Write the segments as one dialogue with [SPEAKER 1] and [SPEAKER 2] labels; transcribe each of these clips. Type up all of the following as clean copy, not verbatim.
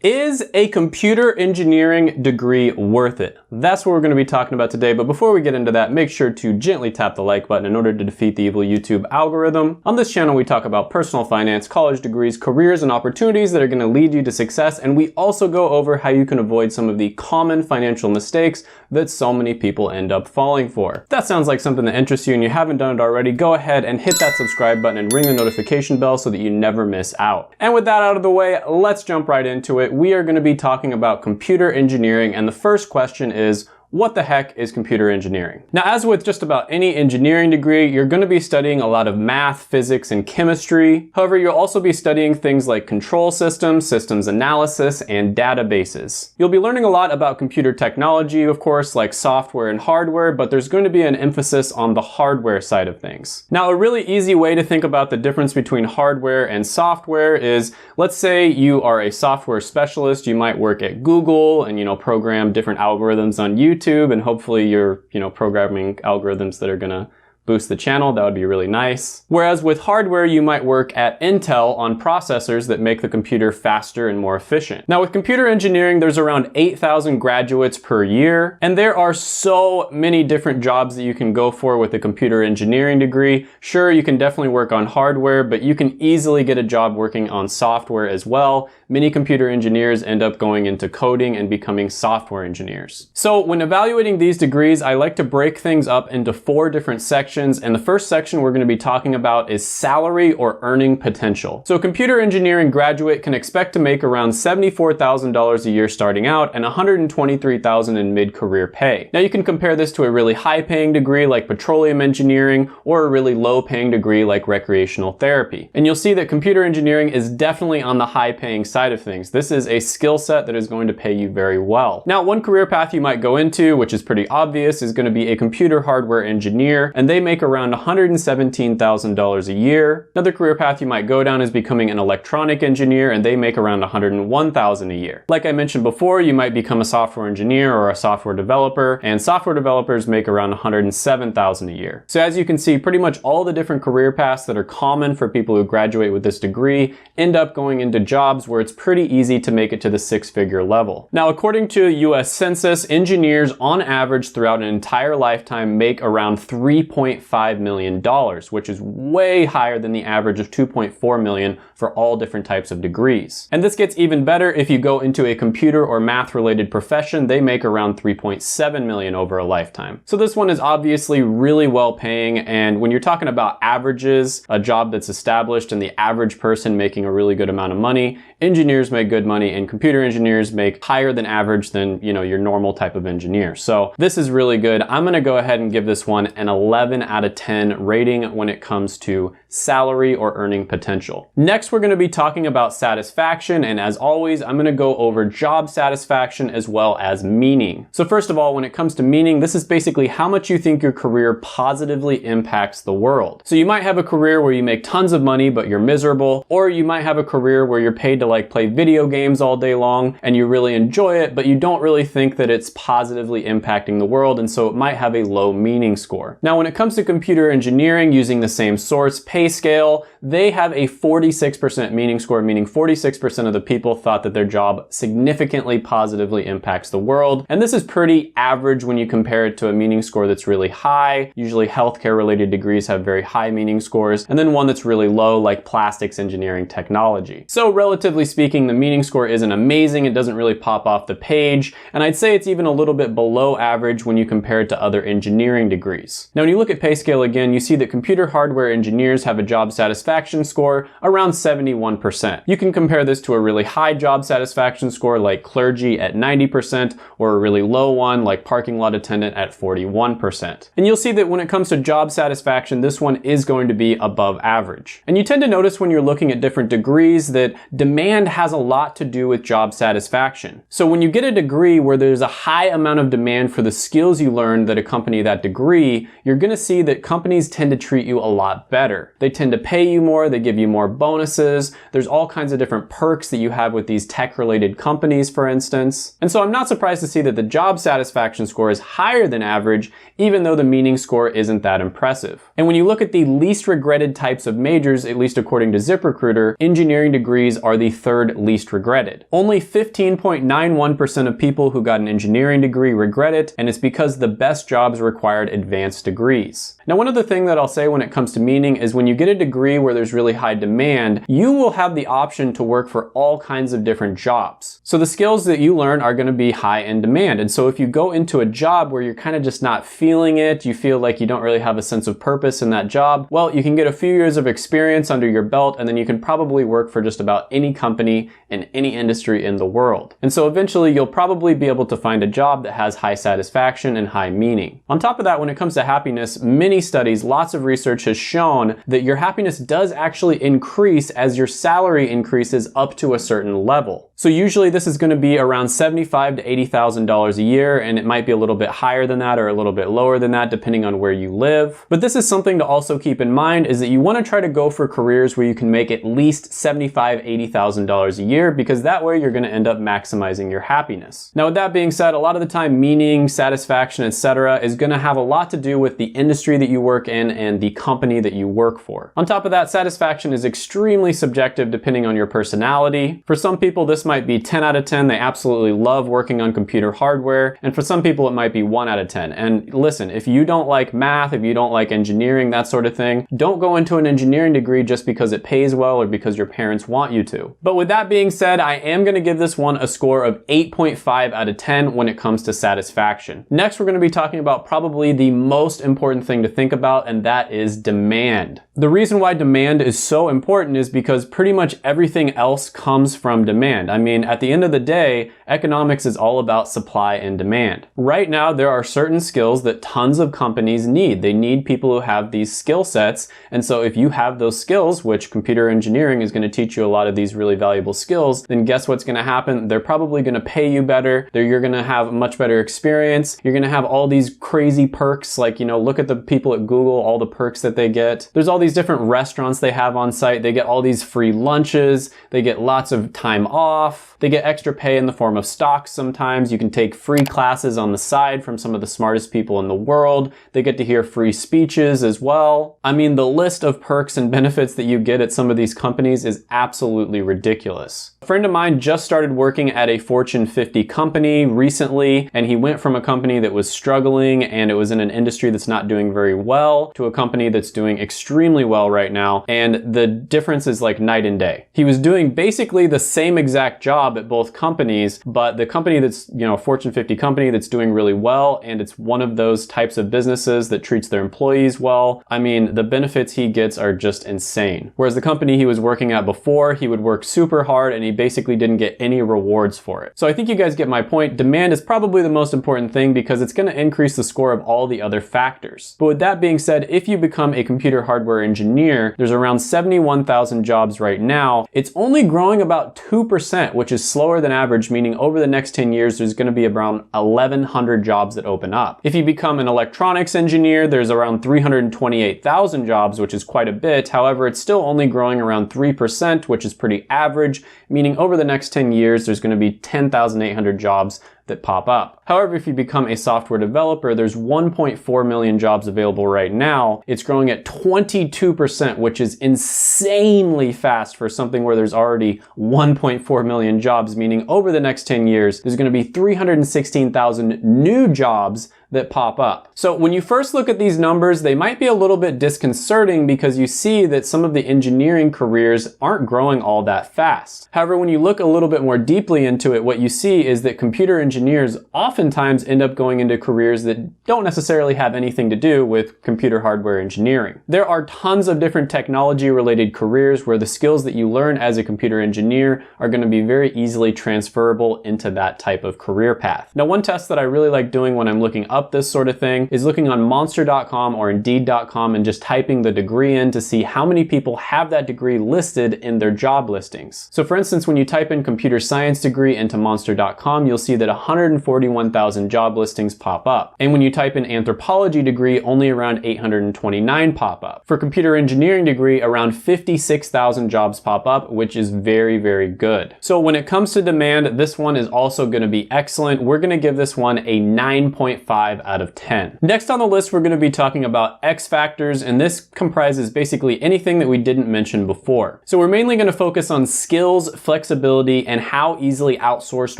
[SPEAKER 1] Is a computer engineering degree worth it? That's what we're going to be talking about today, but before we get into that, make sure to gently tap the like button in order to defeat the evil YouTube algorithm. On this channel, we talk about personal finance, college degrees, careers, and opportunities that are going to lead you to success, and we also go over how you can avoid some of the common financial mistakes that so many people end up falling for. If that sounds like something that interests you and you haven't done it already, go ahead and hit that subscribe button and ring the notification bell so that you never miss out. And with that out of the way, let's jump right into it. We are going to be talking about computer engineering, and the first question is, what the heck is computer engineering? Now, as with just about any engineering degree, you're going to be studying a lot of math, physics, and chemistry. However, you'll also be studying things like control systems, systems analysis, and databases. You'll be learning a lot about computer technology, of course, like software and hardware, but there's going to be an emphasis on the hardware side of things. Now, a really easy way to think about the difference between hardware and software is, let's say you are a software specialist, you might work at Google and, program different algorithms on YouTube, and hopefully you're, programming algorithms that are gonna boost the channel. That would be really nice. Whereas with hardware, you might work at Intel on processors that make the computer faster and more efficient. Now with computer engineering, there's around 8,000 graduates per year, and there are so many different jobs that you can go for with a computer engineering degree. Sure, you can definitely work on hardware, but you can easily get a job working on software as well. Many computer engineers end up going into coding and becoming software engineers. So when evaluating these degrees, I like to break things up into 4 different sections. And the first section we're going to be talking about is salary or earning potential. So a computer engineering graduate can expect to make around $74,000 a year starting out and $123,000 in mid-career pay. Now you can compare this to a really high-paying degree like petroleum engineering or a really low-paying degree like recreational therapy. And you'll see that computer engineering is definitely on the high-paying side of things. This is a skill set that is going to pay you very well. Now, one career path you might go into, which is pretty obvious, is going to be a computer hardware engineer, and they make around $117,000 a year. Another career path you might go down is becoming an electronic engineer, and they make around $101,000 a year. Like I mentioned before, you might become a software engineer or a software developer, and software developers make around $107,000 a year. So as you can see, pretty much all the different career paths that are common for people who graduate with this degree end up going into jobs where it's pretty easy to make it to the 6-figure level. Now, according to US Census, engineers on average throughout an entire lifetime make around $3.5 million, which is way higher than the average of $2.4 million for all different types of degrees. And this gets even better if you go into a computer or math related profession. They make around $3.7 million over a lifetime. So this one is obviously really well paying, and when you're talking about averages, a job that's established and the average person making a really good amount of money, engineers make good money and computer engineers make higher than average than, your normal type of engineer. So this is really good. I'm gonna go ahead and give this one an 11 out of 10 rating when it comes to salary or earning potential. Next, we're gonna be talking about satisfaction, and as always, I'm gonna go over job satisfaction as well as meaning. So first of all, when it comes to meaning, this is basically how much you think your career positively impacts the world. So you might have a career where you make tons of money, but you're miserable, or you might have a career where you're paid to play video games all day long and you really enjoy it, but you don't really think that it's positively impacting the world, and so it might have a low meaning score. Now, when it comes to computer engineering, using the same source, PayScale, they have a 46% meaning score, meaning 46% of the people thought that their job significantly positively impacts the world. And this is pretty average when you compare it to a meaning score that's really high. Usually healthcare related degrees have very high meaning scores, and then one that's really low like plastics engineering technology. So relatively speaking, the meaning score isn't amazing. It doesn't really pop off the page, and I'd say it's even a little bit below average when you compare it to other engineering degrees. Now, when you look at PayScale again, you see that computer hardware engineers have a job satisfaction score around 71%. You can compare this to a really high job satisfaction score like clergy at 90%, or a really low one like parking lot attendant at 41%. And you'll see that when it comes to job satisfaction, this one is going to be above average. And you tend to notice when you're looking at different degrees that demand has a lot to do with job satisfaction. So when you get a degree where there's a high amount of demand for the skills you learned that accompany that degree, you're gonna see that companies tend to treat you a lot better. They tend to pay you more, they give you more bonuses, there's all kinds of different perks that you have with these tech-related companies, for instance. And so I'm not surprised to see that the job satisfaction score is higher than average, even though the meaning score isn't that impressive. And when you look at the least regretted types of majors, at least according to ZipRecruiter, engineering degrees are the third third least regretted. Only 15.91% of people who got an engineering degree regret it, and it's because the best jobs required advanced degrees. Now, one other thing that I'll say when it comes to meaning is when you get a degree where there's really high demand, you will have the option to work for all kinds of different jobs. So the skills that you learn are going to be high in demand. And so if you go into a job where you're kind of just not feeling it, you feel like you don't really have a sense of purpose in that job, well, you can get a few years of experience under your belt, and then you can probably work for just about any company in any industry in the world. And so eventually you'll probably be able to find a job that has high satisfaction and high meaning. On top of that, when it comes to happiness, many studies, lots of research has shown that your happiness does actually increase as your salary increases up to a certain level. So usually this is going to be around $75,000 to $80,000 a year, and it might be a little bit higher than that or a little bit lower than that depending on where you live. But this is something to also keep in mind, is that you want to try to go for careers where you can make at least $75,000, $80,000 a year, because that way you're going to end up maximizing your happiness. Now, with that being said, a lot of the time meaning, satisfaction, etc. is going to have a lot to do with the industry that you work in and the company that you work for. On top of that, satisfaction is extremely subjective depending on your personality. For some people, this might be 10 out of 10. They absolutely love working on computer hardware. And for some people, it might be 1 out of 10. And listen, if you don't like math, if you don't like engineering, that sort of thing, don't go into an engineering degree just because it pays well or because your parents want you to. But with that being said, I am going to give this one a score of 8.5 out of 10 when it comes to satisfaction. Next, we're going to be talking about probably the most important thing to think about, and that is demand. The reason why demand is so important is because pretty much everything else comes from demand. I mean, at the end of the day, economics is all about supply and demand. Right now, there are certain skills that tons of companies need. They need people who have these skill sets. And so if you have those skills, which computer engineering is going to teach you a lot of these really valuable skills, then guess what's going to happen? They're probably going to pay you better. You're going to have a much better experience. You're going to have all these crazy perks, like, you know, look at the people at Google, all the perks that they get. There's all these different restaurants they have on site. They get all these free lunches. They get lots of time off. They get extra pay in the form of stocks sometimes. You can take free classes on the side from some of the smartest people in the world. They get to hear free speeches as well. I mean, the list of perks and benefits that you get at some of these companies is absolutely ridiculous. A friend of mine just started working at a Fortune 50 company recently, and he went from a company that was struggling and it was in an industry that's not doing very well to a company that's doing extremely well right now. And the difference is like night and day. He was doing basically the same exact job at both companies, but the company that's, you know, a Fortune 50 company that's doing really well, and it's one of those types of businesses that treats their employees well. I mean, the benefits he gets are just insane. Whereas the company he was working at before, he would work super hard and he basically didn't get any rewards for it. So I think you guys get my point. Demand is probably the most important thing because it's going to increase the score of all the other factors. But with that being said, if you become a computer hardware engineer, there's around 71,000 jobs right now. It's only growing about 2%, which is slower than average, meaning over the next 10 years, there's going to be around 1,100 jobs that open up. If you become an electronics engineer, there's around 328,000 jobs, which is quite a bit. However, it's still only growing around 3%, which is pretty average, meaning over the next 10 years, there's going to be 10,800 jobs that pop up. However, if you become a software developer, there's 1.4 million jobs available right now. It's growing at 22%, which is insanely fast for something where there's already 1.4 million jobs, meaning over the next 10 years, there's going to be 316,000 new jobs that pop up. So when you first look at these numbers, they might be a little bit disconcerting because you see that some of the engineering careers aren't growing all that fast. However, when you look a little bit more deeply into it, what you see is that computer engineers oftentimes end up going into careers that don't necessarily have anything to do with computer hardware engineering. There are tons of different technology related careers where the skills that you learn as a computer engineer are going to be very easily transferable into that type of career path. Now, one test that I really like doing when I'm looking up this sort of thing is looking on monster.com or indeed.com and just typing the degree in to see how many people have that degree listed in their job listings. So for instance, when you type in computer science degree into monster.com, you'll see that 141,000 job listings pop up. And when you type in anthropology degree, only around 829 pop up. For computer engineering degree, around 56,000 jobs pop up, which is very, very good. So when it comes to demand, this one is also going to be excellent. We're going to give this one a 9.5 5 out of 10. Next on the list, we're going to be talking about X factors, and this comprises basically anything that we didn't mention before. So we're mainly going to focus on skills, flexibility, and how easily outsourced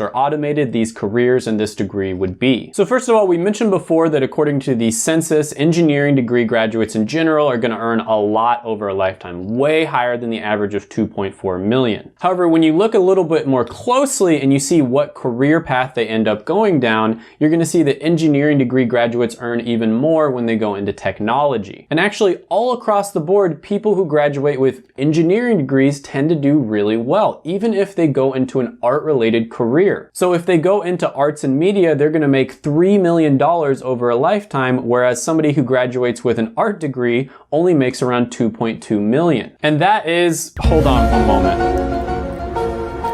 [SPEAKER 1] or automated these careers in this degree would be. So first of all, we mentioned before that according to the census, engineering degree graduates in general are going to earn a lot over a lifetime, way higher than the average of 2.4 million. However, when you look a little bit more closely and you see what career path they end up going down, you're going to see that engineering degree graduates earn even more when they go into technology. And actually, all across the board, people who graduate with engineering degrees tend to do really well, even if they go into an art-related career. So if they go into arts and media, they're going to make $3 million over a lifetime, whereas somebody who graduates with an art degree only makes around 2.2 million. And that is, hold on one moment,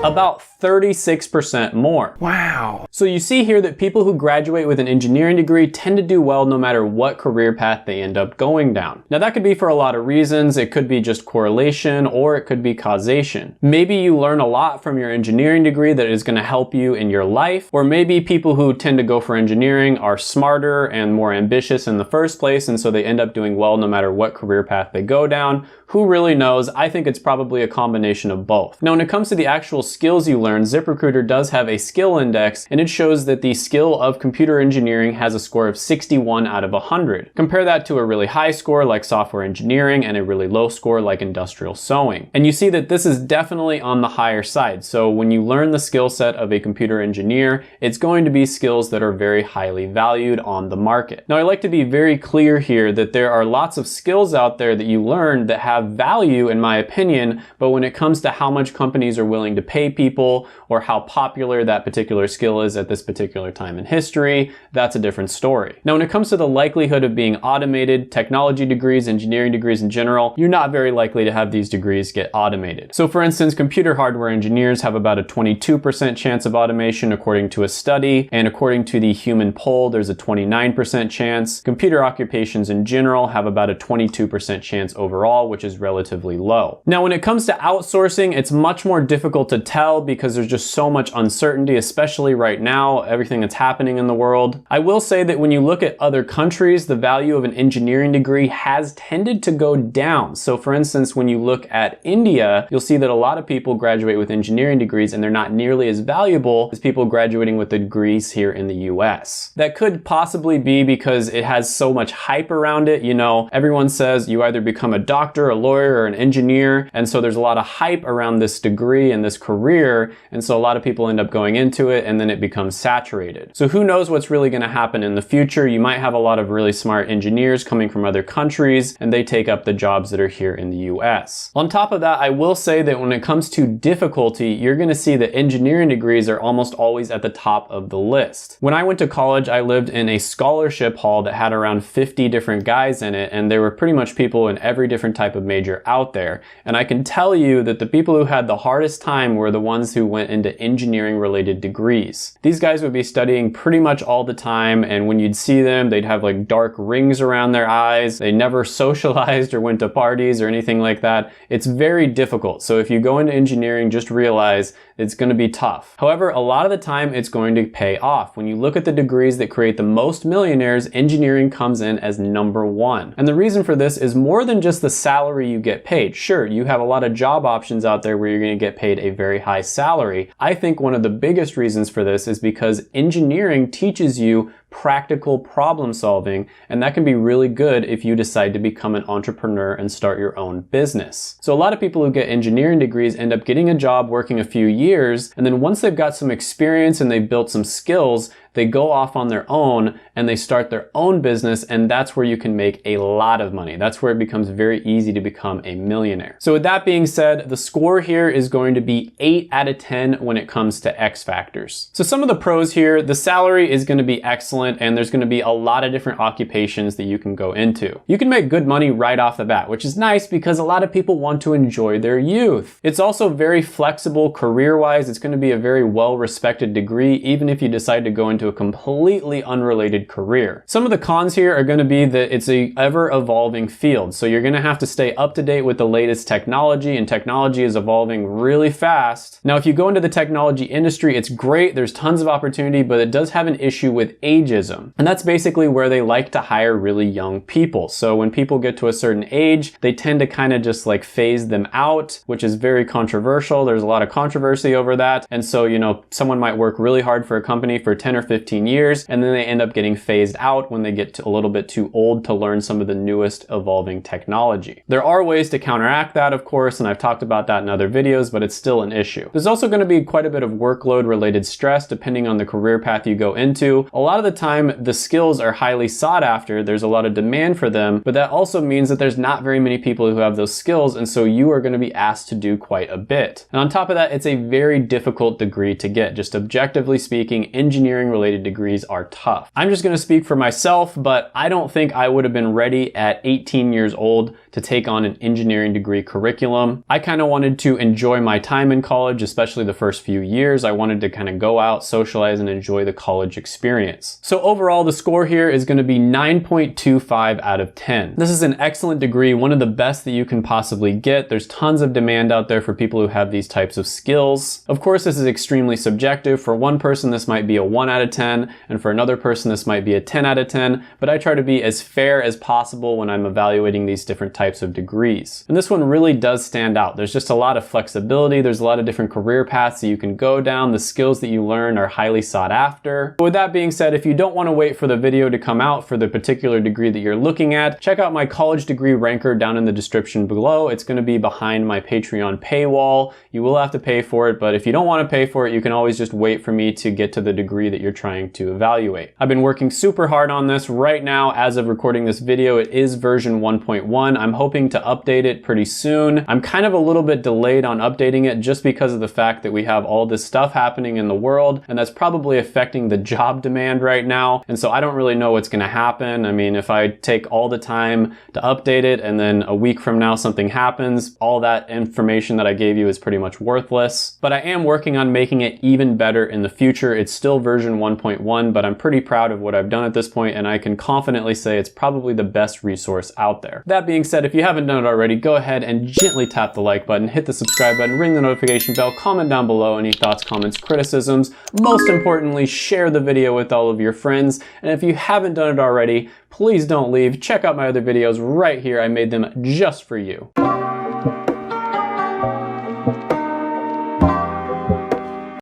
[SPEAKER 1] about 36% more. Wow. So you see here that people who graduate with an engineering degree tend to do well no matter what career path they end up going down. Now that could be for a lot of reasons. It could be just correlation, or it could be causation. Maybe you learn a lot from your engineering degree that is going to help you in your life, or maybe people who tend to go for engineering are smarter and more ambitious in the first place, and so they end up doing well no matter what career path they go down. Who really knows? I think it's probably a combination of both. Now, when it comes to the actual skills you learn, ZipRecruiter does have a skill index, and it shows that the skill of computer engineering has a score of 61 out of 100. Compare that to a really high score like software engineering and a really low score like industrial sewing. And you see that this is definitely on the higher side. So when you learn the skill set of a computer engineer, it's going to be skills that are very highly valued on the market. Now, I like to be very clear here that there are lots of skills out there that you learn that have value, in my opinion, but when it comes to how much companies are willing to pay people or how popular that particular skill is at this particular time in history, that's a different story. Now, when it comes to the likelihood of being automated, technology degrees, engineering degrees in general, you're not very likely to have these degrees get automated. So for instance, computer hardware engineers have about a 22% chance of automation according to a study, and according to the Human Poll, there's a 29% chance. Computer occupations in general have about a 22% chance overall, which is relatively low. Now, when it comes to outsourcing, it's much more difficult to tell because there's just so much uncertainty, especially right now, everything that's happening in the world. I will say that when you look at other countries, the value of an engineering degree has tended to go down. So for instance, when you look at India, you'll see that a lot of people graduate with engineering degrees and they're not nearly as valuable as people graduating with degrees here in the US. That could possibly be because it has so much hype around it. You know, everyone says you either become a doctor, a lawyer, or an engineer, and so there's a lot of hype around this degree and this career, and so a lot of people end up going into it and then it becomes saturated. So who knows what's really going to happen in the future? You might have a lot of really smart engineers coming from other countries and they take up the jobs that are here in the US. On top of that, I will say that when it comes to difficulty, you're going to see that engineering degrees are almost always at the top of the list. When I went to college, I lived in a scholarship hall that had around 50 different guys in it, and there were pretty much people in every different type of major out there. And I can tell you that the people who had the hardest time were the ones who went into engineering related degrees. These guys would be studying pretty much all the time, and when you'd see them, they'd have like dark rings around their eyes. They never socialized or went to parties or anything like that. It's very difficult. So if you go into engineering, just realize it's going to be tough. However, a lot of the time it's going to pay off. When you look at the degrees that create the most millionaires, engineering comes in as number one. And the reason for this is more than just the salary you get paid. Sure, you have a lot of job options out there where you're going to get paid a very high salary. I think one of the biggest reasons for this is because engineering teaches you practical problem solving, and that can be really good if you decide to become an entrepreneur and start your own business. So a lot of people who get engineering degrees end up getting a job working a few years, and then once they've got some experience and they've built some skills, they go off on their own and they start their own business, and that's where you can make a lot of money. That's where it becomes very easy to become a millionaire. So with that being said, the score here is going to be 8 out of 10 when it comes to X factors. So some of the pros here, the salary is going to be excellent, and there's going to be a lot of different occupations that you can go into. You can make good money right off the bat, which is nice because a lot of people want to enjoy their youth. It's also very flexible career-wise. It's going to be a very well-respected degree, even if you decide to go into into a completely unrelated career. Some of the cons here are going to be that it's a ever-evolving field, so you're going to have to stay up to date with the latest technology, and technology is evolving really fast. Now, if you go into the technology industry, it's great, there's tons of opportunity, but it does have an issue with ageism. And that's basically where they like to hire really young people. So when people get to a certain age, they tend to kind of just like phase them out, which is very controversial. There's a lot of controversy over that. And so, you know, someone might work really hard for a company for 10 or 15 years, and then they end up getting phased out when they get to a little bit too old to learn some of the newest evolving technology. There are ways to counteract that, of course, and I've talked about that in other videos, but it's still an issue. There's also going to be quite a bit of workload related stress depending on the career path you go into. A lot of the time, the skills are highly sought after. There's a lot of demand for them, but that also means that there's not very many people who have those skills, and so you are going to be asked to do quite a bit. And on top of that, it's a very difficult degree to get. Just objectively speaking, engineering related degrees are tough. I'm just going to speak for myself, but I don't think I would have been ready at 18 years old to take on an engineering degree curriculum. I kind of wanted to enjoy my time in college, especially the first few years. I wanted to kind of go out, socialize, and enjoy the college experience. So overall, the score here is going to be 9.25 out of 10. This is an excellent degree, one of the best that you can possibly get. There's tons of demand out there for people who have these types of skills. Of course, this is extremely subjective. For one person, this might be a 1 out of 10, and for another person, this might be a 10 out of 10, but I try to be as fair as possible when I'm evaluating these different types of degrees. And this one really does stand out. There's just a lot of flexibility. There's a lot of different career paths that you can go down. The skills that you learn are highly sought after. But with that being said, if you don't want to wait for the video to come out for the particular degree that you're looking at, check out my college degree ranker down in the description below. It's going to be behind my Patreon paywall. You will have to pay for it, but if you don't want to pay for it, you can always just wait for me to get to the degree that you're trying to evaluate. I've been working super hard on this right now. As of recording this video, it is version 1.1. I'm hoping to update it pretty soon. I'm kind of a little bit delayed on updating it just because of the fact that we have all this stuff happening in the world, and that's probably affecting the job demand right now. And so I don't really know what's going to happen. I mean, if I take all the time to update it and then a week from now something happens, all that information that I gave you is pretty much worthless. But I am working on making it even better in the future. It's still version 1.1, but I'm pretty proud of what I've done at this point, and I can confidently say it's probably the best resource out there. That being said, if you haven't done it already, go ahead and gently tap the like button, hit the subscribe button, ring the notification bell, comment down below any thoughts, comments, criticisms. Most importantly, share the video with all of your friends. And if you haven't done it already, please don't leave. Check out my other videos right here. I made them just for you.